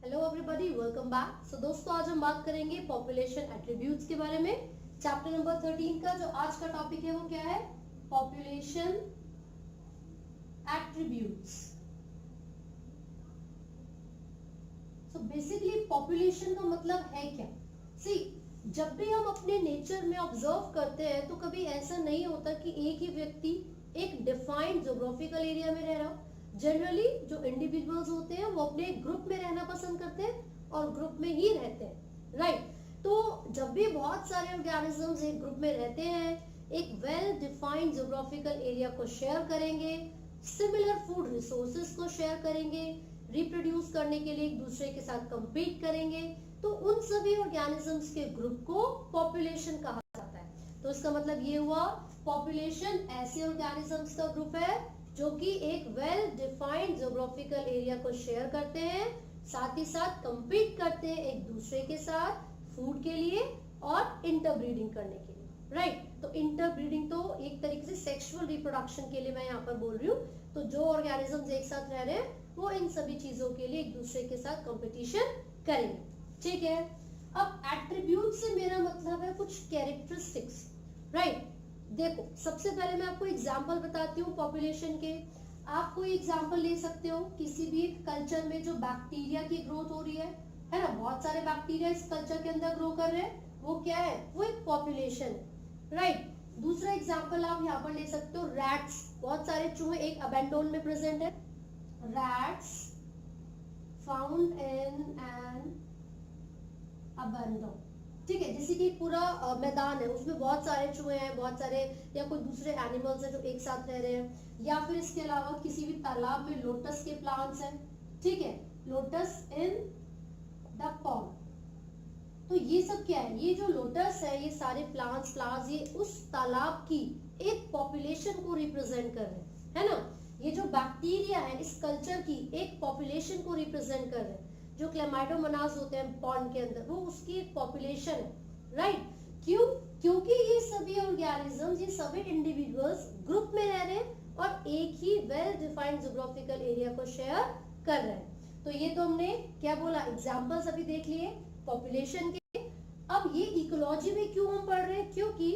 Hello everybody, welcome back. So दोस्तों, आज हम बात करेंगे पॉपुलेशन एट्रीब्यूट्स के बारे में। चैप्टर नंबर 13 का जो आज का टॉपिक है वो क्या है? Population attributes. So basically population का मतलब है क्या? सी, जब भी हम अपने नेचर में ऑब्जर्व करते हैं तो कभी ऐसा नहीं होता कि एक ही व्यक्ति एक डिफाइंड ज्योग्राफिकल एरिया में रह रहा हो। जनरली जो इंडिविजुअल्स होते हैं वो अपने ग्रुप में रहना पसंद करते हैं और ग्रुप में ही रहते हैं, राइट? तो जब भी बहुत सारे ऑर्गेनिजम्स एक ग्रुप में रहते हैं, एक वेल डिफाइंड ज्योग्राफिकल एरिया को शेयर करेंगे, सिमिलर फूड रिसोर्सेज को शेयर करेंगे, रिप्रोड्यूस करने के लिए एक दूसरे के साथ कंपीट करेंगे, तो उन सभी ऑर्गेनिजम्स के ग्रुप को पॉपुलेशन कहा जाता है। तो इसका मतलब ये हुआ, पॉपुलेशन ऐसे ऑर्गेनिजम्स का ग्रुप है जो कि एक वेल डिफाइंड ज्योग्राफिकल एरिया को शेयर करते हैं, साथ ही साथ कंपीट करते हैं एक दूसरे के साथ फूड के लिए और इंटरब्रीडिंग करने के लिए, राइट? तो इंटरब्रीडिंग तो एक तरीके से सेक्सुअल रिप्रोडक्शन के लिए मैं यहाँ पर बोल रही हूँ। तो जो ऑर्गेनिजम्स एक साथ रह रहे हैं वो इन सभी चीजों के लिए एक दूसरे के साथ कंपटीशन करेंगे, ठीक है? अब एट्रीब्यूट से मेरा मतलब है कुछ कैरेक्टरिस्टिक्स, राइट? देखो, सबसे पहले मैं आपको एग्जांपल बताती हूँ पॉपुलेशन के। आप कोई एग्जांपल ले सकते हो किसी भी कल्चर में जो बैक्टीरिया की ग्रोथ हो रही है ना? बहुत सारे बैक्टीरिया इस कल्चर के अंदर ग्रो कर रहे हैं, वो क्या है? वो एक पॉपुलेशन है, राइट? दूसरा एग्जांपल आप यहाँ पर ले सकते हो रैट्स। बहुत सारे चूहे एक अबैंडोन में प्रेजेंट है। रैट्स फाउंड इन एन अबैंडोन, ठीक है? जैसे कि पूरा मैदान है, उसमें बहुत सारे चूहे हैं, बहुत सारे या कोई दूसरे एनिमल्स हैं जो एक साथ रह रहे हैं, या फिर इसके अलावा किसी भी तालाब में लोटस के प्लांट्स हैं, ठीक है? Lotus in the pond. तो ये सब क्या है? ये जो लोटस है, ये सारे प्लांट्स ये उस तालाब की एक पॉपुलेशन को रिप्रेजेंट कर रहे हैं, है ना? ये जो बैक्टीरिया है इस कल्चर की एक पॉपुलेशन को रिप्रेजेंट कर रहे हैं। जो क्लेमाइडोमोनास होते हैं पॉन्ड के अंदर, वो उसकी एक पॉपुलेशन है, राइट? क्यों? क्योंकि ये सभी ऑर्गेनिजम्स, ये सभी इंडिविजुअल्स ग्रुप में रह रहे हैं और एक ही वेल डिफाइंड ज्योग्राफिकल एरिया को शेयर कर रहे हैं। तो ये तो हमने क्या बोला, एग्जांपल्स अभी देख लिए पॉपुलेशन के। अब ये इकोलॉजी में क्यों हम पढ़ रहे हैं? क्योंकि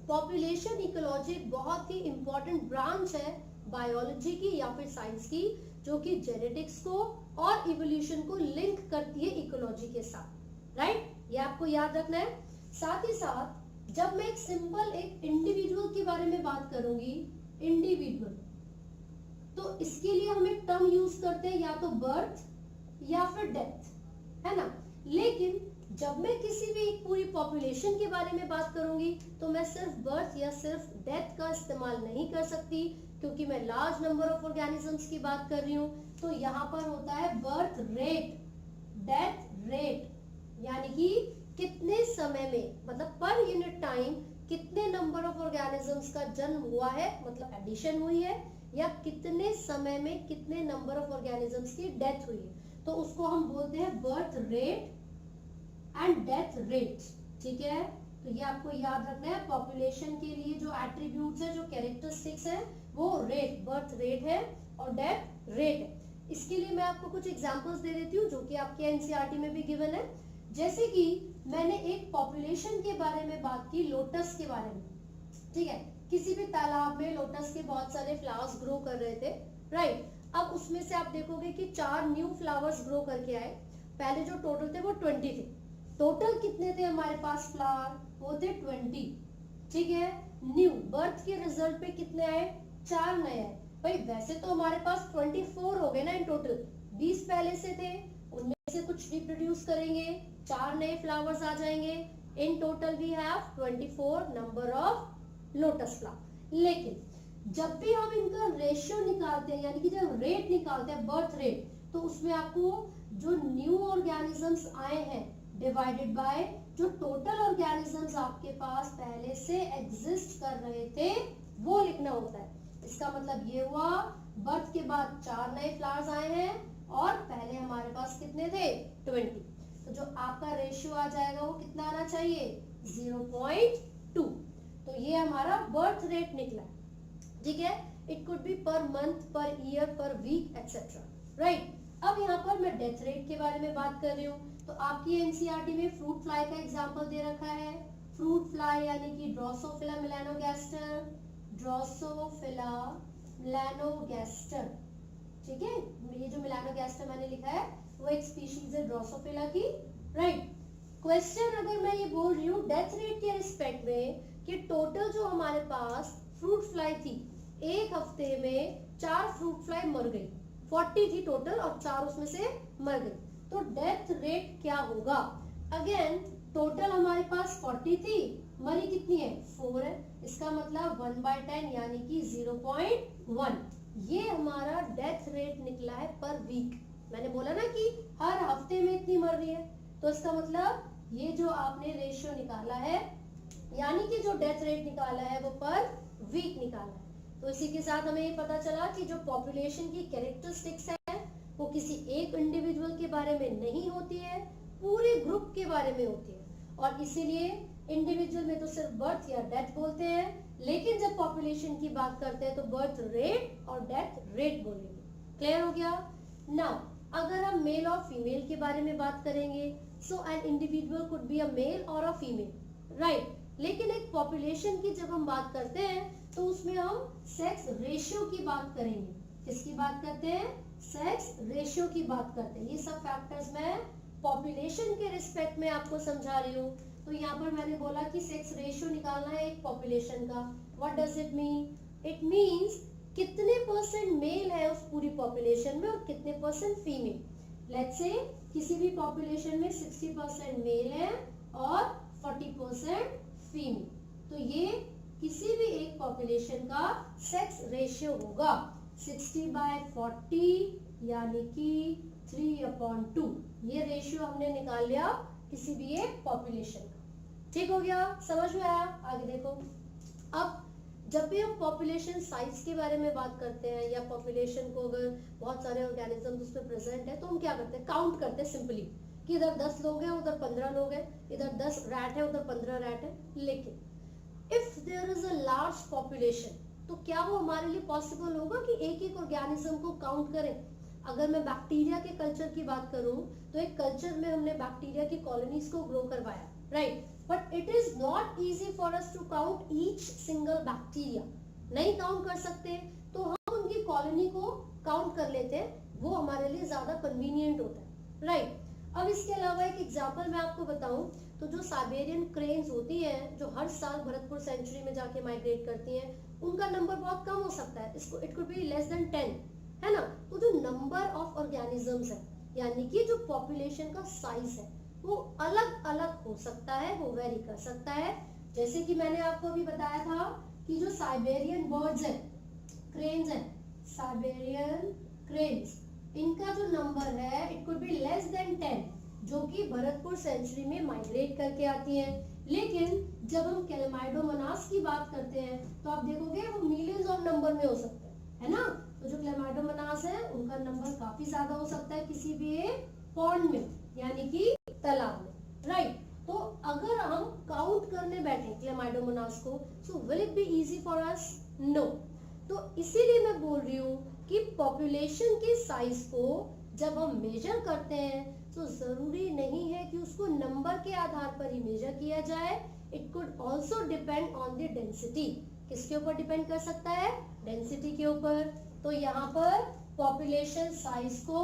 पॉपुलेशन इकोलॉजी बहुत ही इंपॉर्टेंट ब्रांच है बायोलॉजी की या फिर साइंस की, जो कि जेनेटिक्स को और इवोल्यूशन को लिंक करती है इकोलॉजी के साथ, राइट? ये आपको याद रखना है। साथ ही साथ जब मैं एक सिंपल एक इंडिविजुअल के बारे में बात करूंगी, इंडिविजुअल, तो इसके लिए हम एक टर्म यूज करते हैं, या तो बर्थ या फिर डेथ, है ना? लेकिन जब मैं किसी भी एक पूरी पॉपुलेशन के बारे में बात करूंगी तो मैं सिर्फ बर्थ या सिर्फ डेथ का इस्तेमाल नहीं कर सकती, क्योंकि मैं लार्ज नंबर ऑफ ऑर्गेनिजम्स की बात कर रही हूँ। तो यहाँ पर होता है बर्थ रेट, डेथ रेट, यानी कि कितने समय में, मतलब पर यूनिट टाइम कितने नंबर ऑफ ऑर्गेनिजम्स का जन्म हुआ है, मतलब एडिशन हुई है, या कितने समय में कितने नंबर ऑफ ऑर्गेनिजम्स की डेथ हुई है, तो उसको हम बोलते हैं birth rate and death rate, ठीक है? तो ये आपको याद रखना है। पॉपुलेशन के लिए जो एट्रीब्यूट्स है, जो कैरेक्टरिस्टिक्स है, वो रेट, बर्थ रेट है और डेथ रेट है। इसके लिए मैं आपको कुछ एग्जांपल्स दे देती हूँ जो कि आपके एनसीईआरटी में भी गिवन है। जैसे कि मैंने एक पॉपुलेशन के बारे में बात की, लोटस के बारे में, ठीक है? किसी भी तालाब में लोटस के बहुत सारे फ्लावर्स ग्रो कर रहे थे, राइट? अब उसमें से आप देखोगे कि 4 न्यू फ्लावर्स ग्रो करके आए। पहले जो टोटल थे वो 20 थे। टोटल कितने थे हमारे पास फ्लावर? वो थे 20, ठीक है? न्यू बर्थ के रिजल्ट पे कितने आए? 4 नए आए। भाई वैसे तो हमारे पास 24 हो गए ना इन टोटल, 20 पहले से थे, उनमें से कुछ रिप्रोड्यूस करेंगे, 4 नए फ्लावर्स आ जाएंगे। In total we have 24 number of lotus flower. लेकिन जब भी हम इनका रेशियो निकालते हैं, यानी कि जब रेट निकालते हैं, बर्थ रेट, तो उसमें आपको जो न्यू ऑर्गेनिजम्स आए हैं डिवाइडेड बाय जो टोटल ऑर्गेनिजम्स आपके पास पहले से एग्जिस्ट कर रहे थे वो लिखना होता है। इसका मतलब ये हुआ, बर्थ के बाद 4 नए फ्लावर्स आए हैं और पहले हमारे पास कितने थे? 20। तो जो आपका रेशियो आ जाएगा वो कितना आना चाहिए? 0.2। तो ये हमारा बर्थ रेट निकला, ठीक है? It could be per month, per year, per week, et cetera, right? अब यहाँ पर मैं डेथ रेट के बारे में बात कर रही हूँ, तो आपकी एनसीईआरटी में फ्रूट फ्लाई का एग्जाम्पल दे रखा है। फ्रूट फ्लाई यानी कि ड्रोसोफिला मेलानोगास्टर, ड्रोसोफिला मेलानोगास्टर, ठीक है। ये जो मेलानोगास्टर मैंने लिखा है वो एक स्पीशीज है ड्रोसोफिला की, राइट। क्वेश्चन अगर मैं ये बोल रही हूँ डेथ रेट के रिस्पेक्ट में कि टोटल जो हमारे पास फ्रूट फ्लाई थी, एक हफ्ते में 4 फ्रूट फ्लाई मर गई, 40 थी टोटल और 4 उसमें से मर गई, तो डेथ रेट क्या होगा। अगेन टोटल हमारे पास 40 थी, मरी कितनी है 4 है, इसका मतलब 1/10 यानी कि 0.1, ये हमारा डेथ रेट निकला है पर वीक। मैंने बोला ना कि हर हफ्ते में इतनी मर रही है, तो इसका मतलब ये जो आपने रेशियो निकाला है यानी कि जो डेथ रेट निकाला है वो पर वीक निकाला है। तो इसी के साथ हमें ये पता चला कि जो पॉपुलेशन की कैरेक्टरिस्टिक्स है वो किसी एक इंडिविजुअल के बारे में नहीं होती है, पूरे ग्रुप के बारे में होती है, और इसीलिए इंडिविजुअल में तो सिर्फ बर्थ या डेथ बोलते हैं, लेकिन जब पॉपुलेशन की बात करते हैं तो बर्थ रेट और डेथ रेट बोलेंगे। क्लियर हो गया। नाउ अगर हम मेल और फीमेल के बारे में बात करेंगे, so an individual could be a male और अ फीमेल, राइट। लेकिन एक पॉपुलेशन की जब हम बात करते हैं तो उसमें हम सेक्स रेशियो की बात करेंगे। किसकी बात करते हैं, सेक्स रेशियो की बात करते हैं। ये सब फैक्टर्स मैं पॉपुलेशन के रिस्पेक्ट में आपको समझा रही हूँ। तो यहाँ पर मैंने बोला कि सेक्स रेशियो निकालना है एक पॉपुलेशन का। What does it mean, it means कितने परसेंट मेल है उस पूरी पॉपुलेशन में और कितने परसेंट फीमेल। लेट्स से किसी भी पॉपुलेशन में 60% मेल है और 40% फीमेल, तो ये किसी भी एक पॉपुलेशन का सेक्स रेशियो होगा 60/40 यानी कि 3/2। ये रेशियो हमने निकाल लिया किसी भी एक पॉपुलेशन का। ठीक हो गया, समझ में आया। आगे देखो, अब जब भी हम पॉपुलेशन साइज के बारे में बात करते हैं या पॉपुलेशन को अगर बहुत सारे ऑर्गेनिज्म उसमें प्रेजेंट है तो हम क्या करते हैं, काउंट करते हैं सिंपली कि इधर 10 लोग हैं उधर 15 लोग हैं, इधर 10 रैट है उधर 15 रैट है। लेकिन if there is a large population तो क्या वो हमारे लिए पॉसिबल होगा कि एक एक ऑर्गेनिज्म को काउंट करें। अगर मैं बैक्टीरिया के कल्चर की बात करूं तो एक कल्चर में हमने बैक्टीरिया की कॉलोनीज को ग्रो करवाया, right, but it is not easy for us to count each single bacteria. नहीं काउंट कर सकते तो हम उनकी कॉलोनी को काउंट कर लेते हैं, वो हमारे लिए ज्यादा कन्वीनियंट होता है, राइट। अब इसके अलावा एक एग्जांपल मैं आपको बताऊं तो जो साइबेरियन क्रेन्स होती हैं जो हर साल भरतपुर सेंचुरी में जाके माइग्रेट करती हैं, उनका नंबर बहुत कम हो सकता है, इसको it could be less than 10, है ना। तो जो नंबर ऑफ ऑर्गेनिजम्स है यानी कि जो पॉपुलेशन का साइज है वो अलग अलग हो सकता है, वो वेरी कर सकता है। जैसे कि मैंने आपको अभी बताया था कि जो साइबेरियन बर्ड्स हैं, क्रेन्स हैं, साइबेरियन क्रेन्स, इनका जो नंबर है it could be less than 10 जो कि भरतपुर सेंचुरी में माइग्रेट करके आती हैं। लेकिन जब हम क्लेमाइडोमोनास की बात करते हैं तो आप देखोगे वो मिलियंस ऑफ नंबर में हो सकते हैं, है ना। तो जो क्लेमाइडोमोनास है उनका नंबर काफी ज्यादा हो सकता है किसी भी एक पॉन्ड में यानी कि तालाब में, राइट। तो अगर हम काउंट करने बैठे क्लेमाइडोमोनास को, so will it be easy for us? No. तो इसीलिए मैं बोल रही हूँ कि पॉपुलेशन के साइज को जब हम मेजर करते हैं तो जरूरी नहीं है कि उसको नंबर के आधार पर ही मेजर किया जाए। It could also depend on the density. किसके ऊपर डिपेंड कर सकता है? डेंसिटी के ऊपर। तो यहाँ पर पॉपुलेशन साइज को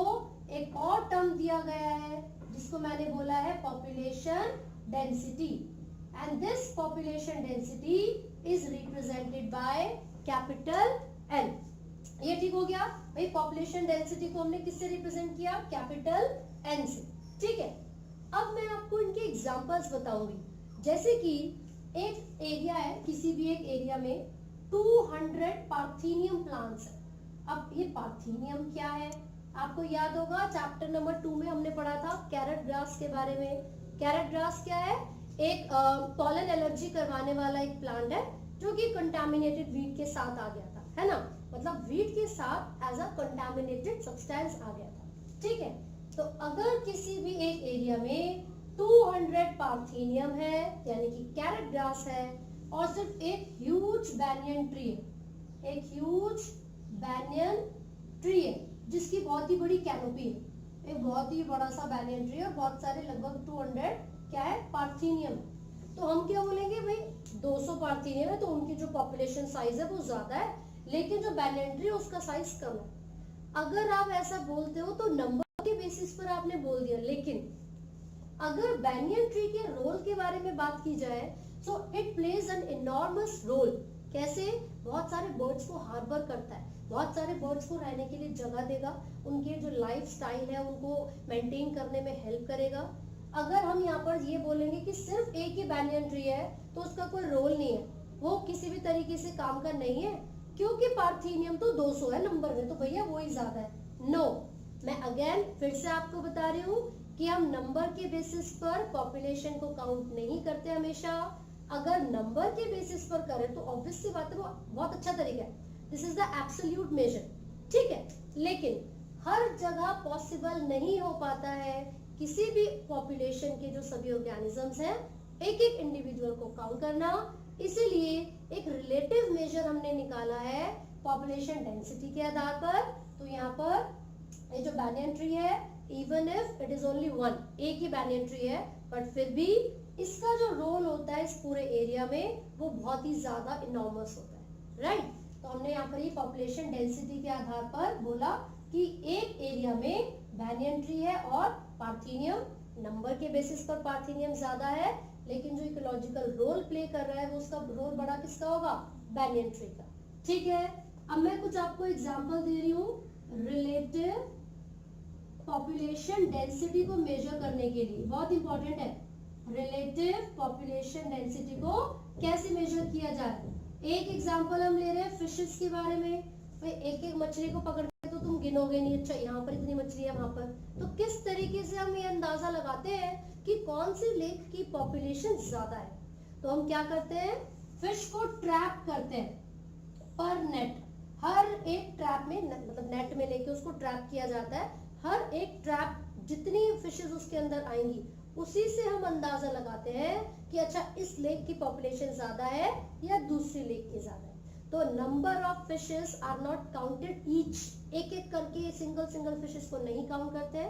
एक और टर्म दिया गया है जिसको मैंने बोला है population density, and this population density is represented by capital N. ये ठीक हो गया भाई, पॉपुलेशन डेंसिटी को हमने किससे रिप्रेजेंट किया? कैपिटल एन से, ठीक है। अब मैं आपको इनके एग्जांपल्स बताऊंगी। जैसे कि एक एरिया है, किसी भी एक एरिया में 200 पार्थेनियम प्लांट्स है। अब ये पार्थेनियम क्या है? आपको याद होगा चैप्टर नंबर 2 में हमने पढ़ा था कैरेट ग्रास के बारे में। कैरेट ग्रास क्या है? एक पॉलन एलर्जी करवाने वाला एक प्लांट है जो कि कंटामिनेटेड वीट के साथ आ गया था, है ना। मतलब वीट के साथ एज अ कंटामिनेटेड सब्सटेंस आ गया था, ठीक है। तो अगर किसी भी एक एरिया में 200 पार्थेनियम है यानी कि कैरेट ग्रास है और सिर्फ एक ह्यूज बैनियन ट्री है, एक ह्यूज बैनियन ट्री है जिसकी बहुत ही बड़ी कैनोपी है, एक बहुत ही बड़ा सा बैनियन ट्री और बहुत सारे लगभग 200 क्या है पार्थेनियम। तो हम क्या बोलेंगे भाई 200 पार्थेनियम है तो उनकी जो पॉपुलेशन साइज है वो ज्यादा है, लेकिन जो बैनियन ट्री है उसका साइज कम है। अगर आप ऐसा बोलते हो तो नंबर के बेसिस पर आपने बोल दिया, लेकिन अगर बैनियन ट्री के रोल के बारे में बात की जाए so it plays an enormous role. कैसे? बहुत सारे बर्ड्स को हार्बर करता है, बहुत सारे बर्ड्स को रहने के लिए जगह देगा, उनके जो लाइफ स्टाइल है उनको मेंटेन करने में हेल्प करेगा। अगर हम यहाँ पर ये बोलेंगे कि सिर्फ एक ही बैनियन ट्री है तो उसका कोई रोल नहीं है, वो किसी भी तरीके से काम का नहीं है, क्योंकि पार्थेनियम तो 200 है नंबर में, तो भैया वो ही ज्यादा है। नो, मैं अगेन फिर से आपको बता रही हूँ कि हम नंबर के बेसिस पर पॉपुलेशन को काउंट नहीं करते हमेशा। अगर नंबर के बेसिस पर करें तो ऑब्वियस सी बात है वो बहुत अच्छा तरीका है, this is the absolute major, ठीक है। लेकिन हर जगह पॉसिबल नहीं हो पाता है किसी भी पॉपुलेशन के जो सभी ऑर्गेनिजम्स हैं एक एक इंडिविजुअल को काउंट करना, इसीलिए एक रिलेटिव मेजर हमने निकाला है पॉपुलेशन डेंसिटी के आधार पर। तो यहाँ पर ये जो बैनियन ट्री है, even if it is only one, एक ही बैनियन ट्री है, बट फिर भी इसका जो रोल होता है इस पूरे एरिया में वो बहुत ही ज्यादा इनॉर्मस होता है, राइट। तो हमने यहाँ पर ये पॉपुलेशन डेंसिटी के आधार पर बोला कि एक एरिया में बैनियन ट्री है और पार्थेनियम, नंबर के बेसिस पर पार्थेनियम ज्यादा है, लेकिन जो इकोलॉजिकल रोल प्ले कर रहा है वो उसका रोल बड़ा किसका होगा? बैनियन ट्री का, ठीक है। अब मैं कुछ आपको एग्जांपल दे रही हूँ रिलेटिव पॉपुलेशन डेंसिटी को मेजर करने के लिए, बहुत इंपॉर्टेंट है। रिलेटिव पॉपुलेशन डेंसिटी को कैसे मेजर किया जाए? एक एग्जांपल हम ले रहे हैं फिशेस के बारे में। भाई एक एक मछली को पकड़ के तो तुम गिनोगे नहीं, अच्छा यहाँ पर इतनी मछली है वहां पर, तो किस तरीके से हम ये अंदाजा लगाते हैं कि कौन सी लेक की पॉपुलेशन ज्यादा है? तो हम क्या करते हैं, फिश को ट्रैप करते हैं पर नेट, हर एक ट्रैप में मतलब नेट में लेके उसको ट्रैप किया जाता है, हर एक ट्रैप जितनी फिशेस उसके अंदर आएंगी उसी से हम अंदाजा लगाते हैं कि अच्छा इस लेक की पॉपुलेशन ज्यादा है या दूसरी लेक की ज्यादा है। तो number of fishes are not counted each, एक एक करके सिंगल सिंगल फिशेस को नहीं काउंट करते हैं,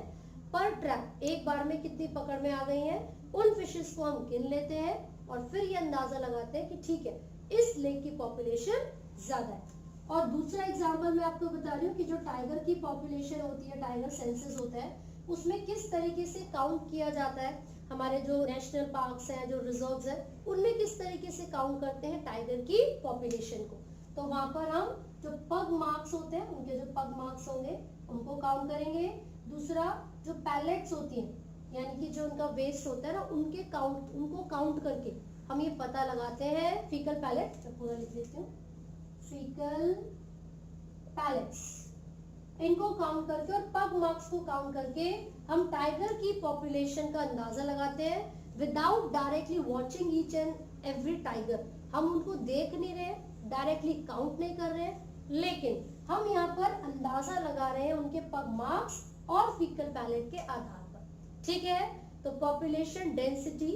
पर ट्रैप एक बार में कितनी पकड़ में आ गई हैं उन फिशेस को हम गिन लेते हैं और फिर ये अंदाजा लगाते हैं कि ठीक है इस लेक की पॉपुलेशन ज्यादा है। और दूसरा एग्जाम्पल मैं आपको बता रही हूँ कि जो टाइगर की पॉपुलेशन होती है, टाइगर सेंसस होता है, उसमें किस तरीके से काउंट किया जाता है, हमारे जो नेशनल पार्क्स हैं, जो रिजर्व्स हैं, उनमें किस तरीके से काउंट करते हैं टाइगर की पॉपुलेशन को। तो वहां पर हम जो पग मार्क्स होते हैं, उनके जो पग मार्क्स होंगे उनको काउंट करेंगे। दूसरा जो पैलेट्स होती हैं यानी कि जो उनका वेस्ट होता है ना, उनको काउंट करके हम ये पता लगाते हैं, फीकल पैलेट, मैं पूरा लिख देती हूँ, फीकल पैलेट्स, इनको काउंट करके और पग मार्क्स को काउंट करके हम टाइगर की पॉपुलेशन का अंदाजा लगाते हैं without directly watching each and every tiger. हम उनको देख नहीं रहे, डायरेक्टली काउंट नहीं कर रहे, लेकिन हम यहाँ पर अंदाजा लगा रहे हैं उनके पग मार्क्स और फीकल पैलेट के आधार पर, ठीक है। तो पॉपुलेशन डेंसिटी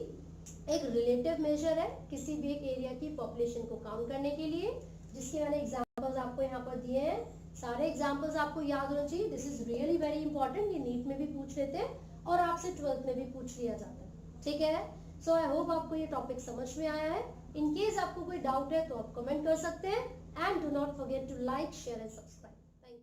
एक रिलेटिव मेजर है किसी भी एक एरिया की पॉपुलेशन को काउंट करने के लिए, जिसके मैंने एग्जांपल्स आपको यहाँ पर दिए हैं। सारे एग्जांपल्स आपको याद होना चाहिए, this is really very important, ये नीट में भी पूछ लेते हैं और आपसे 12th में भी पूछ लिया जाता है, ठीक है। सो आई होप आपको ये टॉपिक समझ में आया है। इन केस आपको कोई डाउट है तो आप कमेंट कर सकते हैं, and do not forget to like, share and